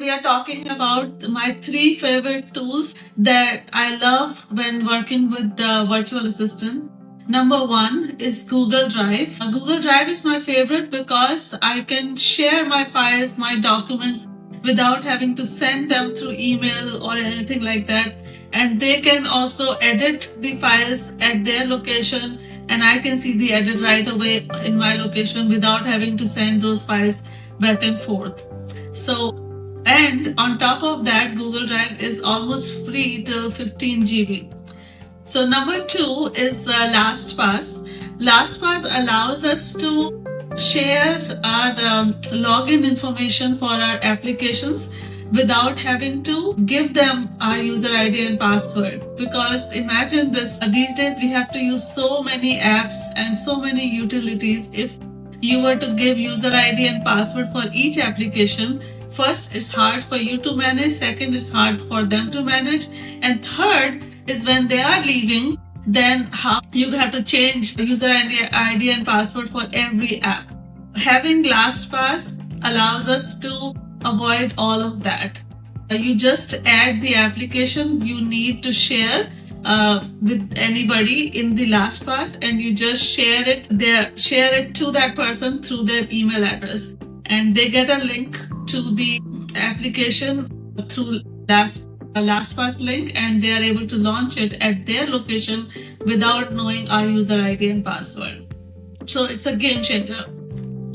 We are talking about my three favorite tools that I love when working with the virtual assistant. Number one is Google Drive. Google Drive is my favorite because I can share my files, my documents without having to send them through email or anything like that. And they can also edit the files at their location, and I can see the edit right away in my location without having to send those files back and forth. And on top of that, Google Drive is almost free till 15 GB. So number two is LastPass. LastPass allows us to share our login information for our applications without having to give them our user ID and password. Because imagine this, these days we have to use so many apps and so many utilities. If you were to give user ID and password for each application, first, it's hard for you to manage. Second, it's hard for them to manage. And third is when they are leaving, then how you have to change user ID and password for every app. Having LastPass allows us to avoid all of that. You just add the application you need to share with anybody in the LastPass, and you just share it to that person through their email address, and they get a link to the application through LastPass link, and they are able to launch it at their location without knowing our user ID and password. So it's a game changer.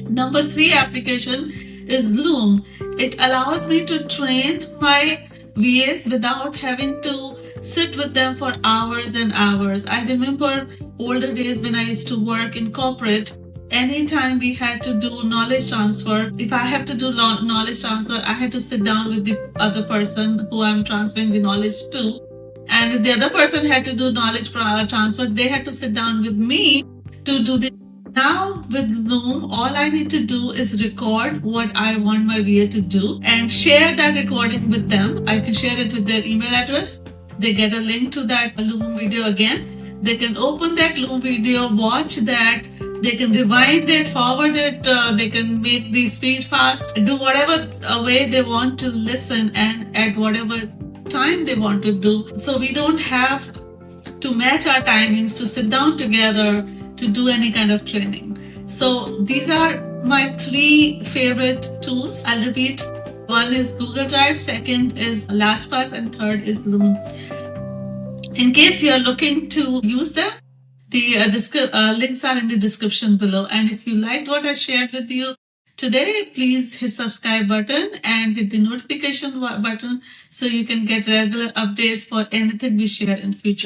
Number three application is Loom. It allows me to train my VAs without having to sit with them for hours and hours. I remember older days when I used to work in corporate. Anytime we had to do knowledge transfer, if I have to do knowledge transfer, I had to sit down with the other person who I'm transferring the knowledge to. And if the other person had to do knowledge transfer, they had to sit down with me to do the. Now with Loom, all I need to do is record what I want my VA to do and share that recording with them. I can share it with their email address. They get a link to that Loom video again. They can open that Loom video, watch that. They can rewind it, forward it, they can make the speed fast, do whatever way they want to listen and at whatever time they want to do. So we don't have to match our timings to sit down together to do any kind of training. So these are my three favorite tools. I'll repeat. One is Google Drive, second is LastPass, and third is Loom. In case you're looking to use them, the links are in the description below. And if you liked what I shared with you today, please hit subscribe button and hit the notification button so you can get regular updates for anything we share in future.